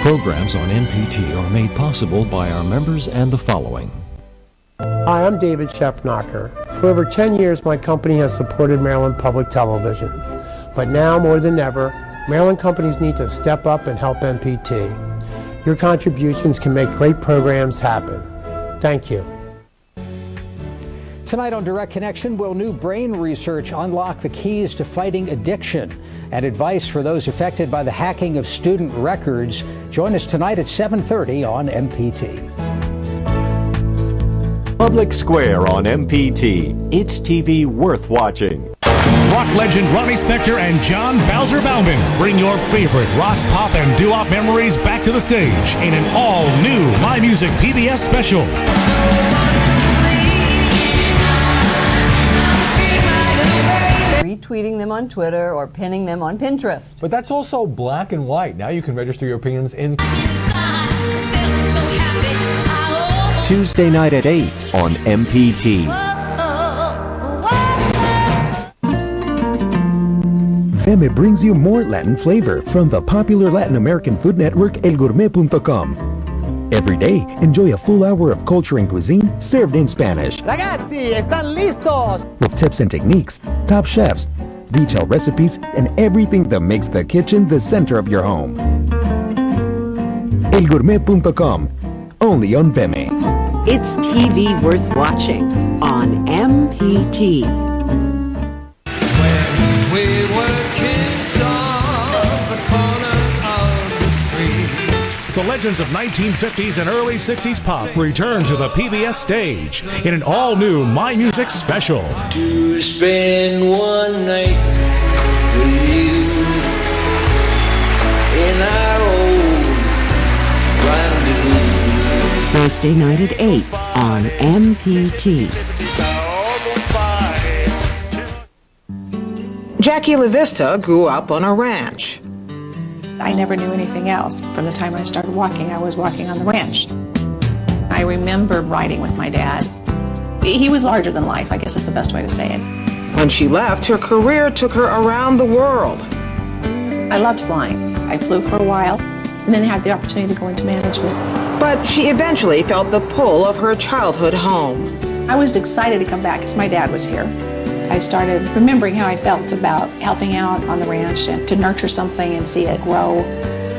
Programs on MPT are made possible by our members and the following. Hi, I'm David Scheffnacher. For over 10 years, my company has supported Maryland Public Television. But now, more than ever, Maryland companies need to step up and help MPT. Your contributions can make great programs happen. Thank you. Tonight on Direct Connection, will new brain research unlock the keys to fighting addiction? And advice for those affected by the hacking of student records. Join us tonight at 7:30 on MPT. Public Square on MPT. It's TV worth watching. Rock legend Ronnie Spector and John Bowser Bauman bring your favorite rock, pop, and doo-wop memories back to the stage in an all-new My Music PBS special. Retweeting them on Twitter or pinning them on Pinterest. But that's also black and white. Now you can register your opinions in Tuesday night at 8 on MPT. Feme brings you more Latin flavor from the popular Latin American food network elgourmet.com. Every day, enjoy a full hour of culture and cuisine served in Spanish. Ragazzi, están listos! With tips and techniques, top chefs, detailed recipes, and everything that makes the kitchen the center of your home. elgourmet.com, only on Veme. It's TV worth watching on MPT. The legends of 1950s and early 60s pop return to the PBS stage in an all-new My Music special. To spend one night with you in our old rendezvous. Thursday night at 8 on MPT. Jackie LaVista grew up on a ranch. I never knew anything else. From the time I started walking, I was walking on the ranch. I remember riding with my dad. He was larger than life, I guess is the best way to say it. When she left, her career took her around the world. I loved flying. I flew for a while, and then had the opportunity to go into management. But she eventually felt the pull of her childhood home. I was excited to come back because my dad was here. I started remembering how I felt about helping out on the ranch and to nurture something and see it grow.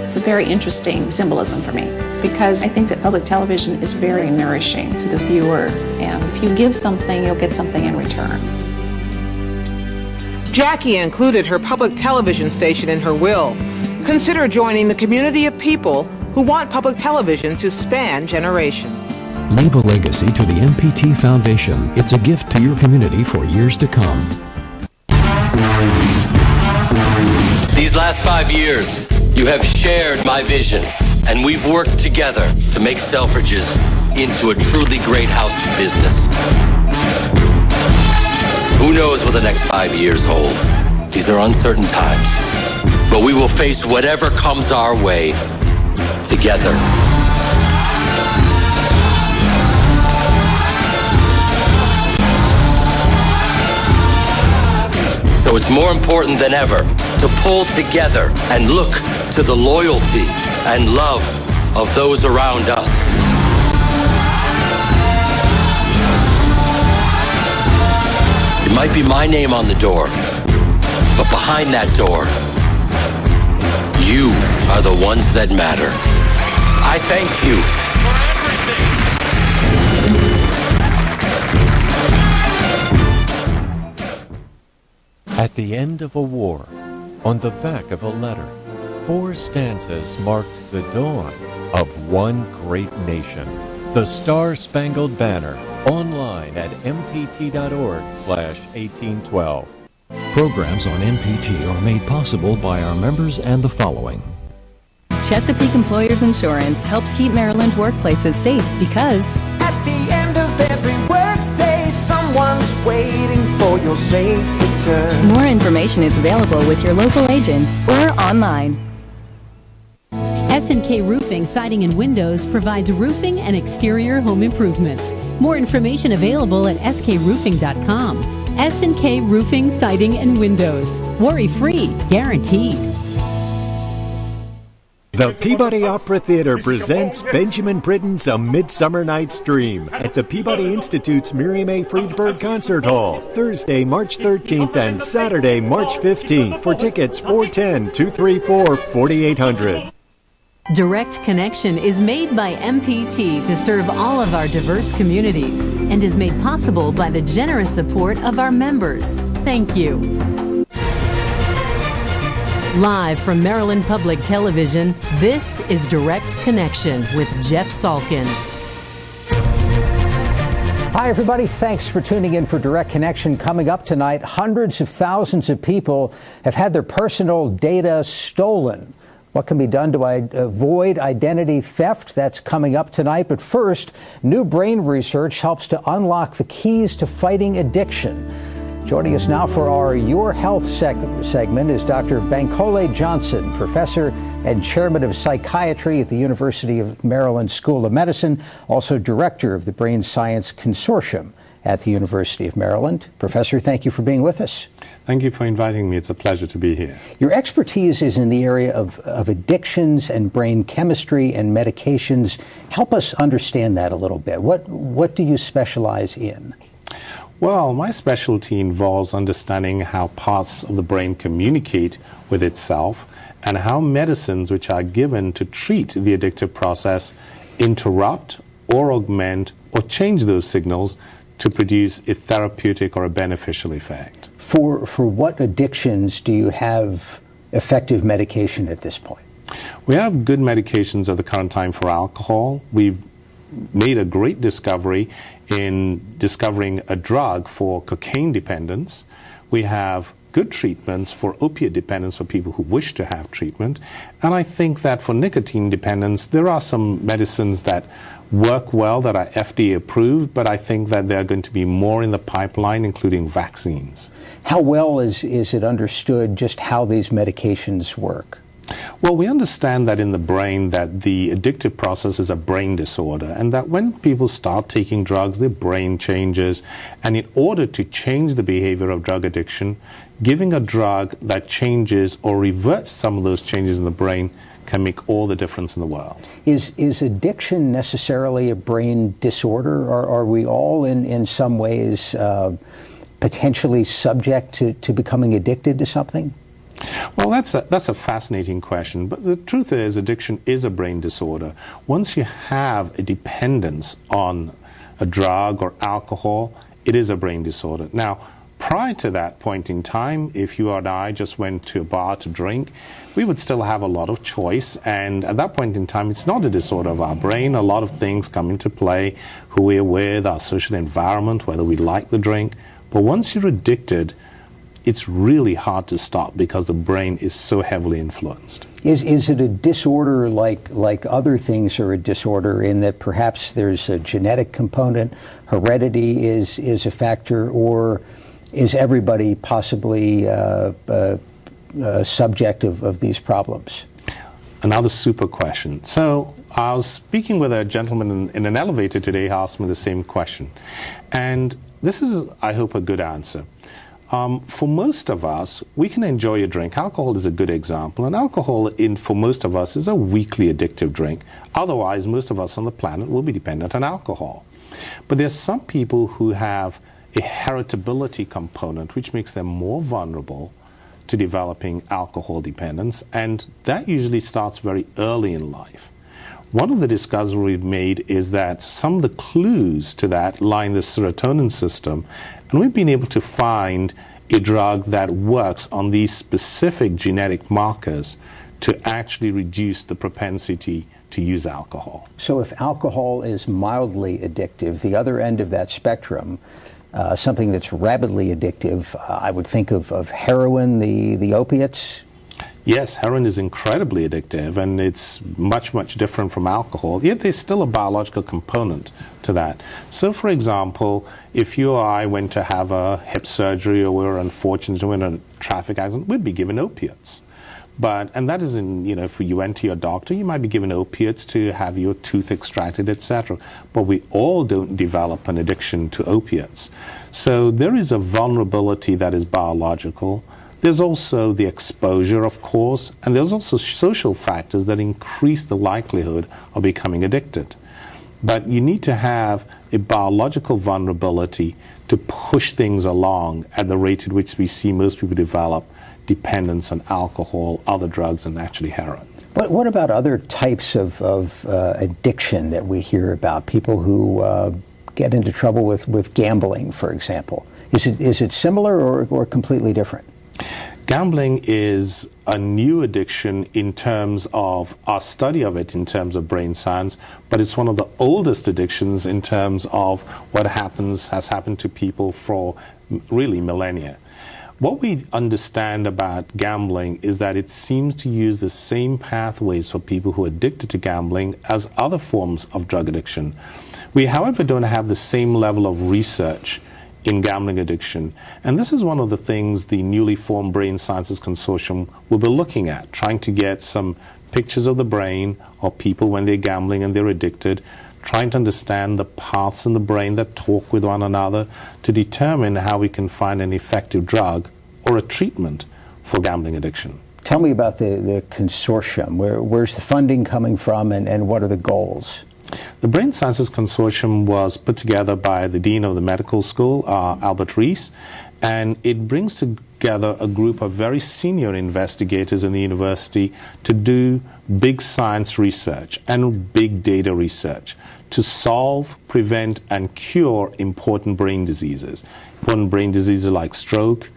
It's a very interesting symbolism for me because I think that public television is very nourishing to the viewer, and if you give something, you'll get something in return. Jackie included her public television station in her will. Consider joining the community of people who want public television to span generations. Leave a legacy to the MPT Foundation. It's a gift to your community for years to come. These last 5 years, you have shared my vision, and we've worked together to make Selfridges into a truly great house of business. Who knows what the next 5 years hold? These are uncertain times, but we will face whatever comes our way together. So it's more important than ever to pull together and look to the loyalty and love of those around us. It might be my name on the door, but behind that door, you are the ones that matter. I thank you for everything. At the end of a war, on the back of a letter, 4 stanzas marked the dawn of one great nation. The Star-Spangled Banner, online at mpt.org/1812. Programs on MPT are made possible by our members and the following. Chesapeake Employers Insurance helps keep Maryland workplaces safe because at the end of every workday, someone's waiting for your safe return. More information is available with your local agent or online. S&K Roofing, Siding and Windows provides roofing and exterior home improvements. More information available at skroofing.com. S&K Roofing, Siding and Windows. Worry-free, guaranteed. The Peabody Opera Theater presents Benjamin Britten's A Midsummer Night's Dream at the Peabody Institute's Miriam A. Friedberg Concert Hall, Thursday, March 13th and Saturday, March 15th. For tickets, 410-234-4800. Direct Connection is made by MPT to serve all of our diverse communities and is made possible by the generous support of our members. Thank you. Live from Maryland Public Television, this is Direct Connection with Jeff Salkin. Hi, everybody. Thanks for tuning in for Direct Connection. Coming up tonight, hundreds of thousands of people have had their personal data stolen. What can be done to avoid identity theft? That's coming up tonight. But first, new brain research helps to unlock the keys to fighting addiction. Joining us now for our Your Health segment is Dr. Bankole Johnson, professor and chairman of psychiatry at the University of Maryland School of Medicine, also director of the Brain Science Consortium at the University of Maryland. Professor, thank you for being with us. Thank you for inviting me. It's a pleasure to be here. Your expertise is in the area of addictions and brain chemistry and medications. Help us understand that a little bit. What do you specialize in? Well, my specialty involves understanding how parts of the brain communicate with itself and how medicines which are given to treat the addictive process interrupt or augment or change those signals to produce a therapeutic or a beneficial effect. For what addictions do you have effective medication at this point? We have good medications at the current time for alcohol. We've made a great discovery in discovering a drug for cocaine dependence. We have good treatments for opiate dependence for people who wish to have treatment. And I think that for nicotine dependence, there are some medicines that work well, that are FDA approved, but I think that there are going to be more in the pipeline, including vaccines. How well is it understood just how these medications work? Well, we understand that in the brain that the addictive process is a brain disorder, and that when people start taking drugs, their brain changes, and in order to change the behavior of drug addiction, giving a drug that changes or reverts some of those changes in the brain can make all the difference in the world. Is addiction necessarily a brain disorder, or are we all in some ways potentially subject to becoming addicted to something? Well, that's a fascinating question, but the truth is addiction is a brain disorder. Once you have a dependence on a drug or alcohol, it is a brain disorder. Now, prior to that point in time, if you and I just went to a bar to drink, we would still have a lot of choice, and at that point in time, it's not a disorder of our brain. A lot of things come into play, who we're with, our social environment, whether we like the drink. But once you're addicted, it's really hard to stop because the brain is so heavily influenced. Is it a disorder like other things are a disorder, in that perhaps there's a genetic component, heredity is a factor, or is everybody possibly subject of these problems? Another super question. So I was speaking with a gentleman in an elevator today who asked me the same question. And this is, I hope, a good answer. For most of us, we can enjoy a drink. Alcohol is a good example. And alcohol, for most of us, is a weekly addictive drink. Otherwise, most of us on the planet will be dependent on alcohol. But there's some people who have a heritability component, which makes them more vulnerable to developing alcohol dependence. And that usually starts very early in life. One of the discoveries we've made is that some of the clues to that lie in the serotonin system, and we've been able to find a drug that works on these specific genetic markers to actually reduce the propensity to use alcohol. So if alcohol is mildly addictive, the other end of that spectrum, something that's rapidly addictive, I would think of heroin, the opiates. Yes, heroin is incredibly addictive, and it's much, much different from alcohol, yet there's still a biological component to that. So, for example, if you or I went to have a hip surgery, or we were unfortunate to in a traffic accident, we'd be given opiates. And that is if you went to your doctor, you might be given opiates to have your tooth extracted, etc. But we all don't develop an addiction to opiates. So there is a vulnerability that is biological. There's also the exposure, of course, and there's also social factors that increase the likelihood of becoming addicted. But you need to have a biological vulnerability to push things along at the rate at which we see most people develop dependence on alcohol, other drugs, and actually heroin. What about other types of addiction that we hear about? People who get into trouble with gambling, for example. Is it similar or completely different? Gambling is a new addiction in terms of our study of it in terms of brain science, but it's one of the oldest addictions in terms of what has happened to people for really millennia. What we understand about gambling is that it seems to use the same pathways for people who are addicted to gambling as other forms of drug addiction. We, however, don't have the same level of research in gambling addiction. And this is one of the things the newly formed Brain Sciences Consortium will be looking at, trying to get some pictures of the brain of people when they're gambling and they're addicted, trying to understand the paths in the brain that talk with one another to determine how we can find an effective drug or a treatment for gambling addiction. Tell me about the consortium. Where's the funding coming from, and what are the goals? The Brain Sciences Consortium was put together by the Dean of the Medical School, Albert Rees, and it brings together a group of very senior investigators in the university to do big science research and big data research to solve, prevent, and cure important brain diseases. Important brain diseases like stroke,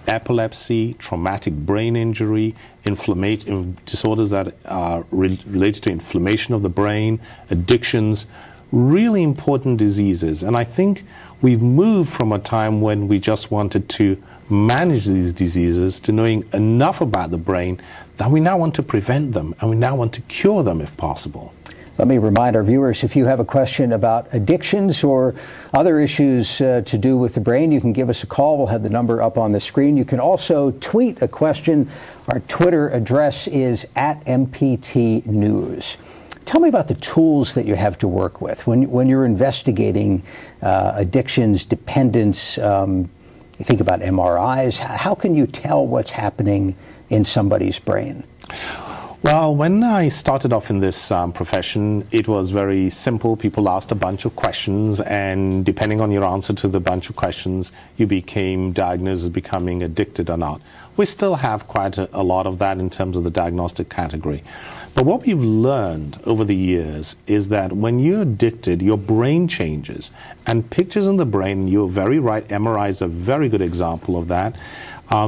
epilepsy, traumatic brain injury, disorders that are related to inflammation of the brain, addictions, really important diseases. And I think we've moved from a time when we just wanted to manage these diseases to knowing enough about the brain that we now want to prevent them and we now want to cure them if possible. Let me remind our viewers, if you have a question about addictions or other issues to do with the brain, you can give us a call. We'll have the number up on the screen. You can also tweet a question. Our Twitter address is @MPT News. Tell me about the tools that you have to work with when you're investigating addictions, dependence. You think about MRIs. How can you tell what's happening in somebody's brain? Well, when I started off in this profession, it was very simple. People asked a bunch of questions, and depending on your answer to the bunch of questions, you became diagnosed as becoming addicted or not. We still have quite a lot of that in terms of the diagnostic category. But what we've learned over the years is that when you're addicted, your brain changes. And pictures in the brain, you're very right, MRI is a very good example of that.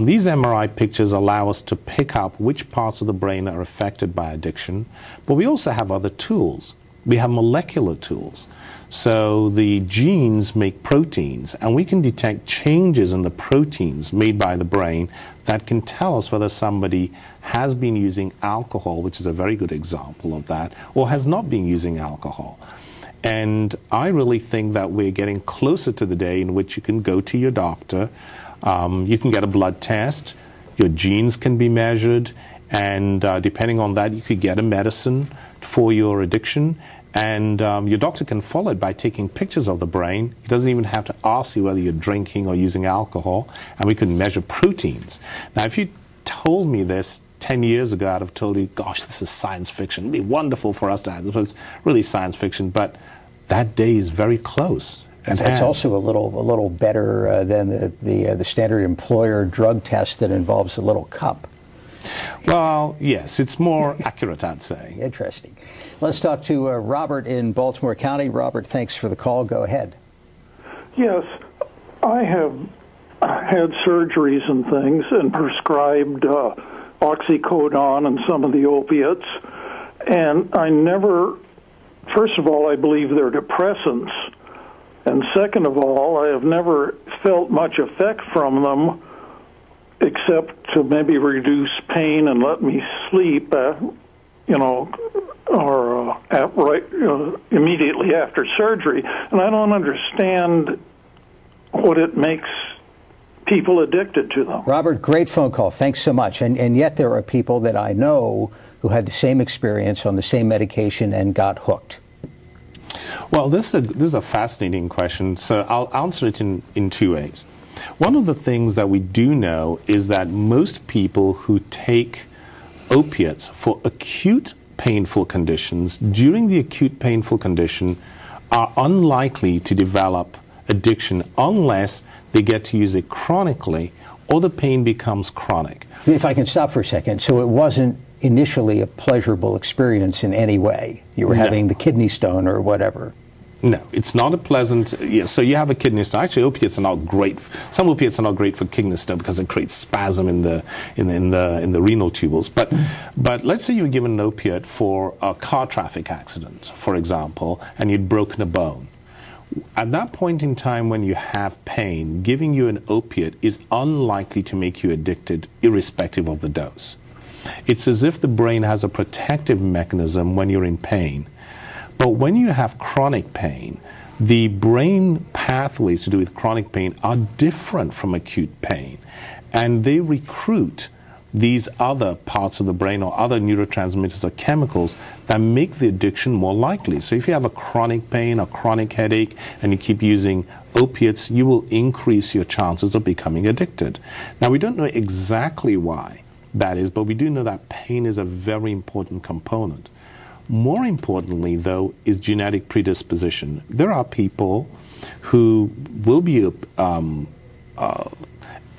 These MRI pictures allow us to pick up which parts of the brain are affected by addiction, but we also have other tools. We have molecular tools. So the genes make proteins, and we can detect changes in the proteins made by the brain that can tell us whether somebody has been using alcohol, which is a very good example of that, or has not been using alcohol. And I really think that we're getting closer to the day in which you can go to your doctor, you can get a blood test, your genes can be measured, and depending on that, you could get a medicine for your addiction, and your doctor can follow it by taking pictures of the brain. He doesn't even have to ask you whether you're drinking or using alcohol, and we can measure proteins. Now, if you told me this 10 years ago, I'd have told you, gosh, this is science fiction. It'd be wonderful for us to have. This was really science fiction, but that day is very close. It's also a little better than the standard employer drug test that involves a little cup. Well, yes, it's more accurate, I'd say. Interesting. Let's talk to Robert in Baltimore County. Robert, thanks for the call. Go ahead. Yes, I have had surgeries and things and prescribed oxycodone and some of the opiates, and I never, first of all, I believe they're depressants. And second of all, I have never felt much effect from them except to maybe reduce pain and let me sleep, immediately after surgery. And I don't understand what it makes people addicted to them. Robert, great phone call. Thanks so much. And yet there are people that I know who had the same experience on the same medication and got hooked. Well, this is a fascinating question, so I'll answer it in two ways. One of the things that we do know is that most people who take opiates for acute painful conditions, during the acute painful condition, are unlikely to develop addiction unless they get to use it chronically or the pain becomes chronic. If I can stop for a second, so it wasn't initially a pleasurable experience in any way. You were having the kidney stone or whatever. No, it's not a pleasant. Yeah, so you have a kidney stone. Actually, opiates are not great. Some opiates are not great for kidney stone because it creates spasm in the renal tubules. But let's say you were given an opiate for a car traffic accident, for example, and you'd broken a bone. At that point in time when you have pain, giving you an opiate is unlikely to make you addicted, irrespective of the dose. It's as if the brain has a protective mechanism when you're in pain. But when you have chronic pain, the brain pathways to do with chronic pain are different from acute pain. And they recruit these other parts of the brain or other neurotransmitters or chemicals that make the addiction more likely. So if you have a chronic pain or chronic headache and you keep using opiates, you will increase your chances of becoming addicted. Now, we don't know exactly why that is, but we do know that pain is a very important component. More importantly, though, is genetic predisposition. There are people who will be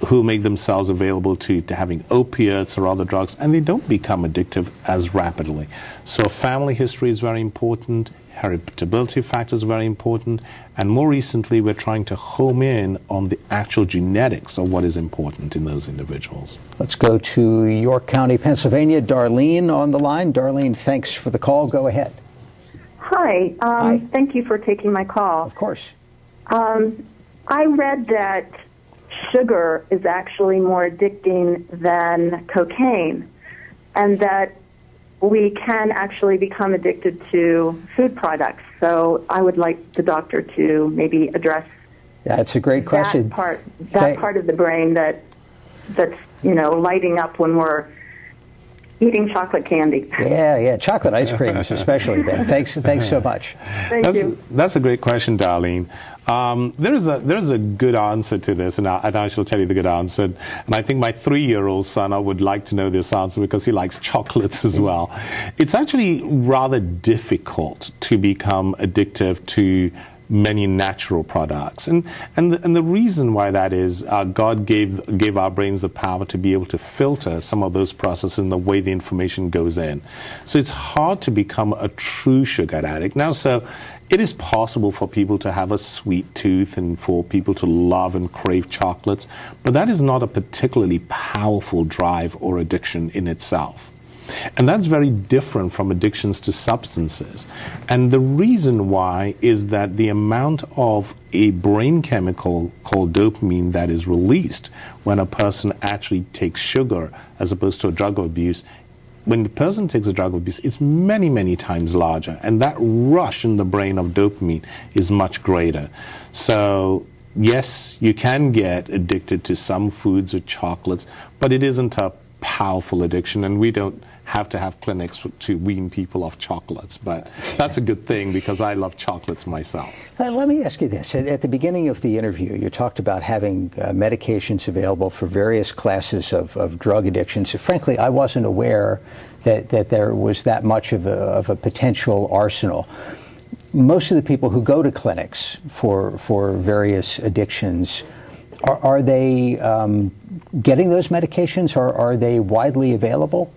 who make themselves available to having opiates or other drugs, and they don't become addictive as rapidly. So family history is very important, heritability factors are very important, and more recently we're trying to home in on the actual genetics of what is important in those individuals. Let's go to York County, Pennsylvania. Darlene on the line. Darlene, thanks for the call. Go ahead. Hi. Hi. Thank you for taking my call. Of course. I read that sugar is actually more addicting than cocaine, and that we can actually become addicted to food products. So I would like the doctor to maybe address That's a great question. that part of the brain that's lighting up when we're eating chocolate candy. Yeah, chocolate ice creams especially, Ben. Thanks so much. Thank you. That's a great question, Darlene. There's a good answer to this, and I shall tell you the good answer. And I think my 3-year-old son, I would like to know this answer because he likes chocolates as well. It's actually rather difficult to become addictive to many natural products, and the reason why that is, God gave our brains the power to be able to filter some of those processes in the way the information goes in. So it's hard to become a true sugar addict. Now, so it is possible for people to have a sweet tooth and for people to love and crave chocolates, but that is not a particularly powerful drive or addiction in itself. And that's very different from addictions to substances. And the reason why is that the amount of a brain chemical called dopamine that is released when a person actually takes sugar as opposed to a drug of abuse, when the person takes a drug of abuse, it's many, many times larger. And that rush in the brain of dopamine is much greater. So yes, you can get addicted to some foods or chocolates, but it isn't a powerful addiction, and we don't have to have clinics to wean people off chocolates, but that's a good thing because I love chocolates myself. Let me ask you this. At the beginning of the interview, you talked about having medications available for various classes of drug addictions. Frankly, I wasn't aware that there was that much of a potential arsenal. Most of the people who go to clinics for various addictions, are they getting those medications, or are they widely available?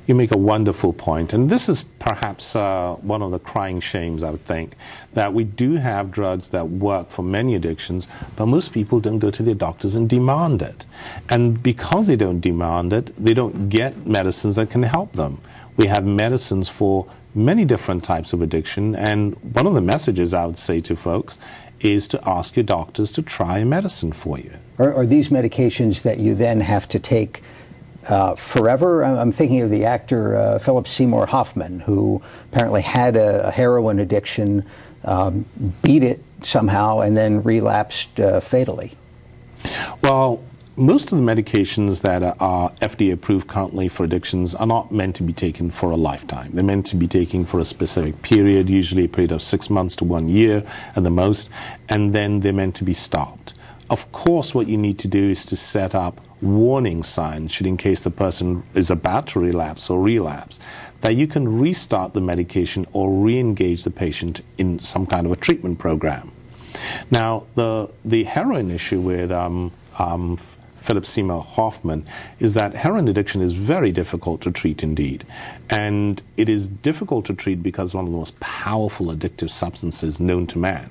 You make a wonderful point, and this is perhaps one of the crying shames, I would think, that we do have drugs that work for many addictions, but most people don't go to their doctors and demand it. And because they don't demand it, they don't get medicines that can help them. We have medicines for many different types of addiction, and one of the messages I would say to folks is to ask your doctors to try a medicine for you. Are these medications that you then have to take forever? I'm thinking of the actor Philip Seymour Hoffman, who apparently had a heroin addiction, beat it somehow, and then relapsed fatally. Well, most of the medications that are FDA approved currently for addictions are not meant to be taken for a lifetime. They're meant to be taken for a specific period, usually a period of 6 months to 1 year at the most, and then they're meant to be stopped. of course, what you need to do is to set up warning signs should in case the person is about to relapse or relapse, that you can restart the medication or re-engage the patient in some kind of a treatment program. Now, the heroin issue with Philip Seymour Hoffman is that heroin addiction is very difficult to treat indeed. And it is difficult to treat because one of the most powerful addictive substances known to man.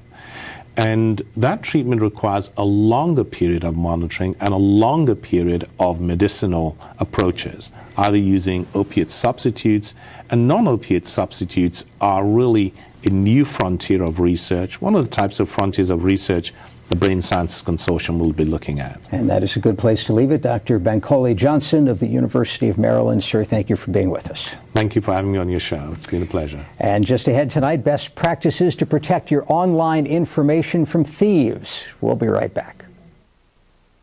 And that treatment requires a longer period of monitoring and a longer period of medicinal approaches, either using opiate substitutes, and non-opiate substitutes are really a new frontier of research, one of the types of frontiers of research the Brain Sciences Consortium will be looking at. And that is a good place to leave it. Dr. Bankole Johnson of the University of Maryland. Sir, thank you for being with us. Thank you for having me on your show. It's been a pleasure. And just ahead tonight, best practices to protect your online information from thieves. We'll be right back.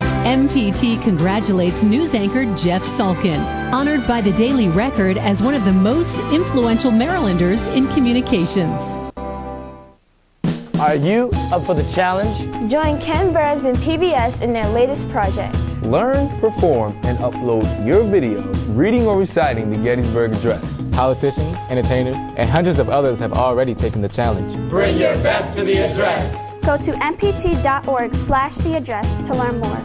MPT congratulates news anchor Jeff Salkin, honored by the Daily Record as one of the most influential Marylanders in communications. Are you up for the challenge? Join Ken Burns and PBS in their latest project. Learn, perform, and upload your video reading or reciting the Gettysburg Address. Politicians, entertainers, and hundreds of others have already taken the challenge. Bring your best to the address. Go to mpt.org/theaddress to learn more.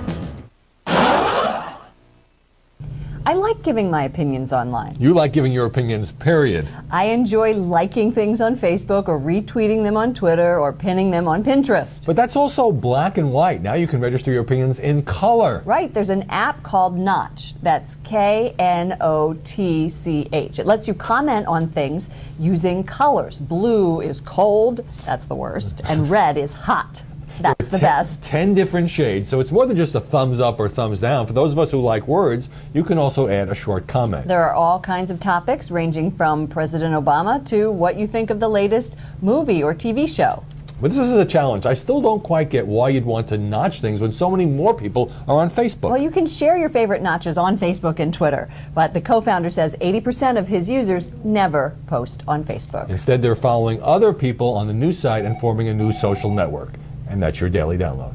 I like giving my opinions online. You like giving your opinions, period. I enjoy liking things on Facebook or retweeting them on Twitter or pinning them on Pinterest. But that's also black and white. Now you can register your opinions in color. Right. There's an app called Notch. That's Knotch. It lets you comment on things using colors. Blue is cold. That's the worst. And red is hot. That's the best. 10 different shades, so it's more than just a thumbs up or thumbs down. For those of us who like words, you can also add a short comment. There are all kinds of topics ranging from President Obama to what you think of the latest movie or TV show. But this is a challenge. I still don't quite get why you'd want to notch things when so many more people are on Facebook. Well, you can share your favorite notches on Facebook and Twitter, but the co-founder says 80% of his users never post on Facebook. Instead, they're following other people on the new site and forming a new social network. And that's your daily download.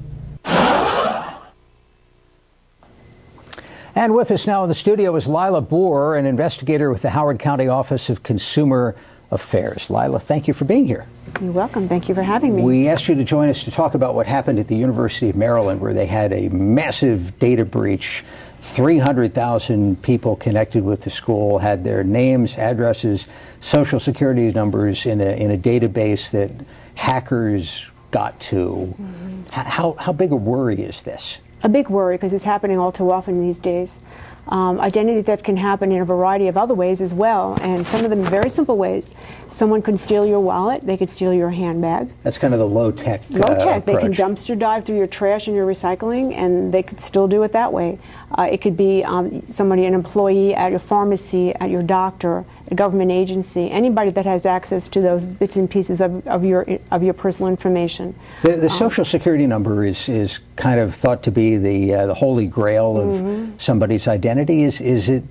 And with us now in the studio is Lila Boer, an investigator with the Howard County Office of Consumer Affairs. Lila, thank you for being here. You're welcome. Thank you for having me. We asked you to join us to talk about what happened at the University of Maryland, where they had a massive data breach. 300,000 people connected with the school had their names, addresses, social security numbers in a database that hackers got to. How big a worry is this? A big worry, because it's happening all too often these days. Identity theft can happen in a variety of other ways as well, and some of them very simple ways. Someone could steal your wallet, they could steal your handbag. That's kind of the low-tech Low-tech. They can dumpster dive through your trash and your recycling, and they could still do it that way. It could be somebody, an employee at your pharmacy, at your doctor, a government agency, anybody that has access to those bits and pieces of your personal information. The social security number is kind of thought to be the holy grail of somebody's identity. Is it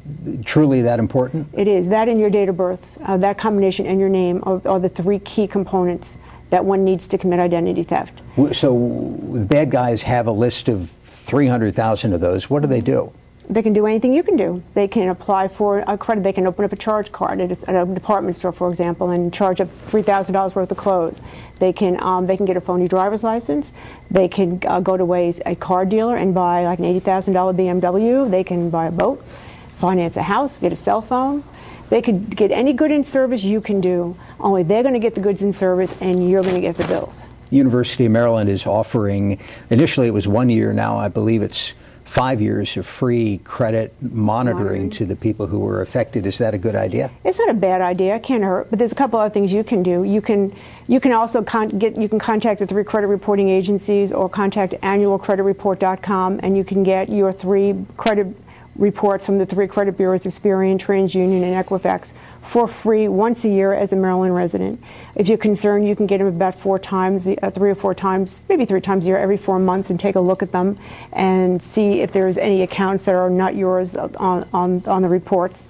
truly that important? It is. That and your date of birth, that combination and your name are the three key components that one needs to commit identity theft. So the bad guys have a list of 300,000 of those. What do they do? They can do anything you can do. They can apply for a credit. They can open up a charge card at a department store, for example, and charge up $3,000 worth of clothes. They can get a phony driver's license. They can go to a car dealer and buy like an $80,000 BMW. They can buy a boat, finance a house, get a cell phone. They could get any good and service you can do, only they're going to get the goods and service and you're going to get the bills. University of Maryland is offering, initially it was 1 year, now I believe it's 5 years of free credit monitoring to the people who were affected. Is that a good idea? It's not a bad idea. It can't hurt. But there's a couple other things you can do. You can also contact the 3 credit reporting agencies or contact annualcreditreport.com, and you can get your 3 credit reports from the 3 credit bureaus, Experian, TransUnion, and Equifax, for free once a year as a Maryland resident. If you're concerned, you can get them about 4 times, 3 or 4 times, maybe 3 times a year, every 4 months, and take a look at them and see if there's any accounts that are not yours on the reports.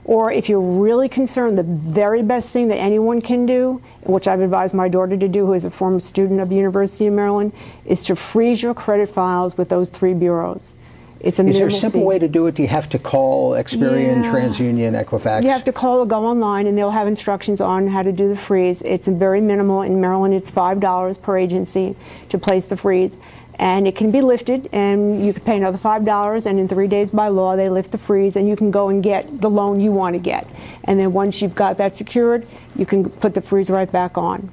Or if you're really concerned, the very best thing that anyone can do, which I've advised my daughter to do, who is a former student of the University of Maryland, is to freeze your credit files with those 3 bureaus. It's a Is there a simple way to do it? Do you have to call Experian, TransUnion, Equifax? You have to call or go online, and they'll have instructions on how to do the freeze. It's very minimal. In Maryland, it's $5 per agency to place the freeze. And it can be lifted, and you can pay another $5, and in 3 days by law, they lift the freeze, and you can go and get the loan you want to get. And then once you've got that secured, you can put the freeze right back on.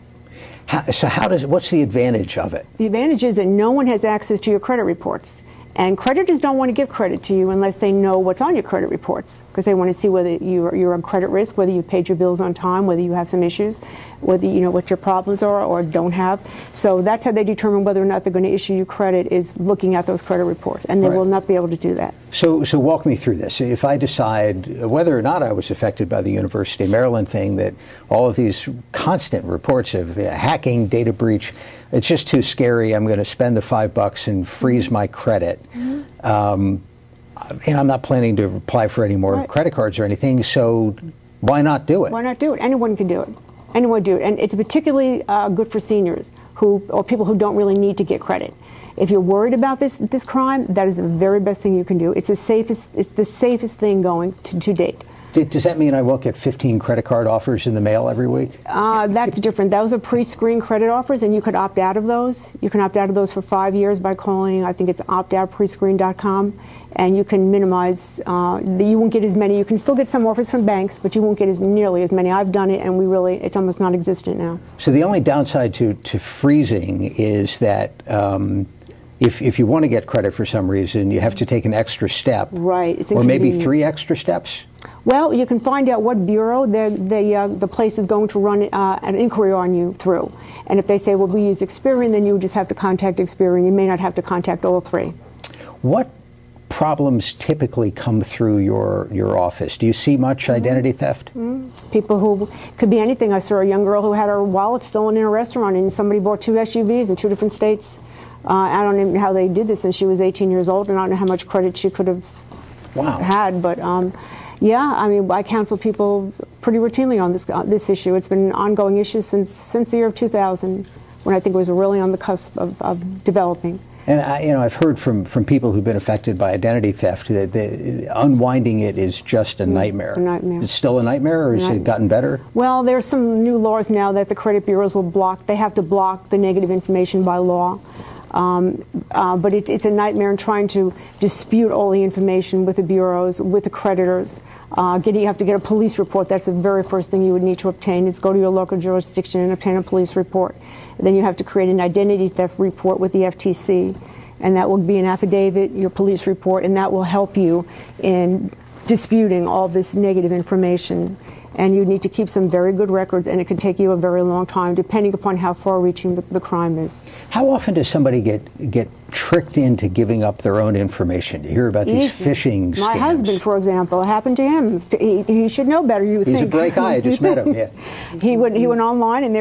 What's the advantage of it? The advantage is that no one has access to your credit reports. And creditors don't want to give credit to you unless they know what's on your credit reports, because they want to see whether you're on credit risk, whether you've paid your bills on time, whether you have some issues, whether you know what your problems are or don't have. So that's how they determine whether or not they're going to issue you credit, is looking at those credit reports, and they will not be able to do that. So walk me through this. If I decide whether or not I was affected by the University of Maryland thing, that all of these constant reports of hacking, data breach, it's just too scary, I'm going to spend the $5 and freeze my credit. And I'm not planning to apply for any more credit cards or anything, so why not do it? Why not do it? Anyone can do it. Anyone do it. And it's particularly good for seniors or people who don't really need to get credit. If you're worried about this crime, that is the very best thing you can do. It's the safest thing going to date. Does that mean I won't get 15 credit card offers in the mail every week? That's different. Those are pre-screened credit offers, and you could opt out of those. You can opt out of those for 5 years by calling, I think it's optoutprescreen.com, and you can minimize, you won't get as many. You can still get some offers from banks, but you won't get nearly as many. I've done it, and it's almost non-existent now. So the only downside to freezing is that if you want to get credit for some reason, you have to take an extra step. Right. It's or maybe 3 extra steps? Well, you can find out what bureau the place is going to run an inquiry on you through. And if they say, well, we use Experian, then you just have to contact Experian. You may not have to contact all 3. What problems typically come through your office? Do you see much identity theft? People who, could be anything. I saw a young girl who had her wallet stolen in a restaurant, and somebody bought 2 SUVs in 2 different states. I don't even know how they did this, and she was 18 years old, and I don't know how much credit she could have had, but yeah, I mean, I counsel people pretty routinely on this issue. It's been an ongoing issue since the year of 2000, when I think it was really on the cusp of developing. And I've heard from people who've been affected by identity theft that unwinding it is just a nightmare. It's a nightmare. It's still a nightmare, or has it gotten better? Well, there's some new laws now that the credit bureaus will block. They have to block the negative information by law. But it's a nightmare in trying to dispute all the information with the bureaus, with the creditors. You have to get a police report. That's the very first thing you would need to obtain, is go to your local jurisdiction and obtain a police report. And then you have to create an identity theft report with the FTC, and that will be an affidavit, your police report, and that will help you in disputing all this negative information. And you need to keep some very good records, and it can take you a very long time, depending upon how far-reaching the crime is. How often does somebody get tricked into giving up their own information? You hear about these phishing scams. My husband, for example, it happened to him. He should know better, you would think. He's a bright guy. I just met him, yeah. He went online, and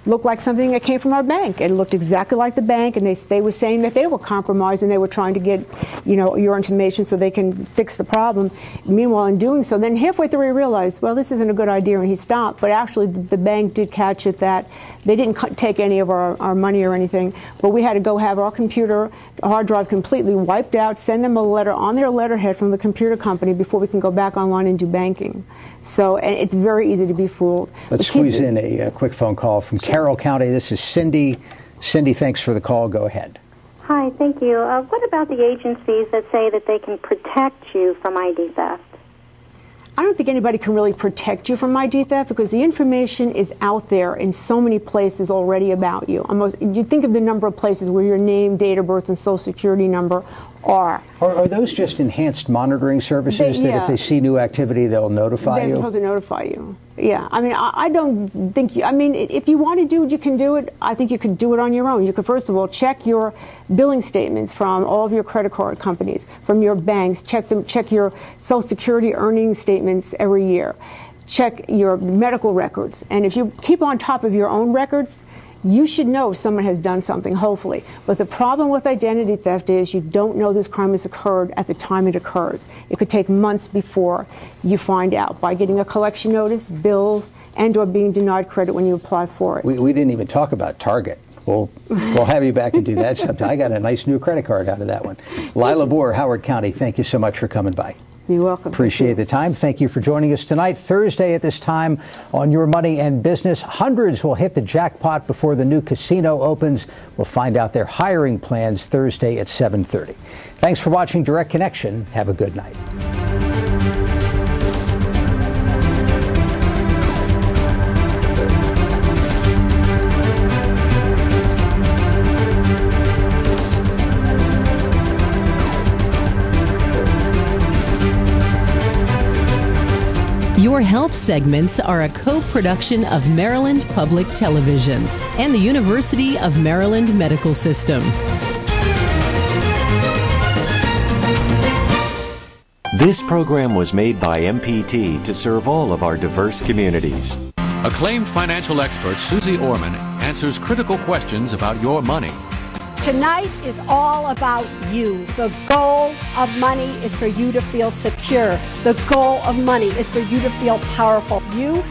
looked like something that came from our bank. It looked exactly like the bank, and they were saying that they were compromised, and they were trying to get, your information so they can fix the problem. Meanwhile, in doing so, then halfway through he realized, well, this isn't a good idea, and he stopped. But actually, the bank did catch it that they didn't take any of our money or anything, but we had to go have our computer, hard drive completely wiped out, send them a letter on their letterhead from the computer company before we can go back online and do banking. So it's very easy to be fooled. Let's squeeze in a quick phone call from Carroll County. This is Cindy. Cindy, thanks for the call. Go ahead. Hi, thank you. What about the agencies that say that they can protect you from ID theft? I don't think anybody can really protect you from ID theft, because the information is out there in so many places already about you. You think of the number of places where your name, date of birth, and social security number are. Are those just enhanced monitoring services that if they see new activity, they'll notify you? They're supposed to notify you. Yeah, I mean, I don't think, if you want to do it, you can do it. I think you could do it on your own. You could, first of all, check your billing statements from all of your credit card companies, from your banks, check your Social Security earnings statements every year. Check your medical records. And if you keep on top of your own records, you should know if someone has done something, hopefully. But the problem with identity theft is you don't know this crime has occurred at the time it occurs. It could take months before you find out by getting a collection notice, bills, and or being denied credit when you apply for it. We didn't even talk about Target. We'll have you back and do that sometime. I got a nice new credit card out of that one. Lila Boer, Howard County, thank you so much for coming by. You're welcome. Appreciate the time. Thank you for joining us tonight. Thursday at this time on Your Money and Business. Hundreds will hit the jackpot before the new casino opens. We'll find out their hiring plans Thursday at 7:30. Thanks for watching Direct Connection. Have a good night. Your health segments are a co-production of Maryland Public Television and the University of Maryland Medical System. This program was made by MPT to serve all of our diverse communities. Acclaimed financial expert Susie Orman answers critical questions about your money. Tonight is all about you. The goal of money is for you to feel secure. The goal of money is for you to feel powerful. You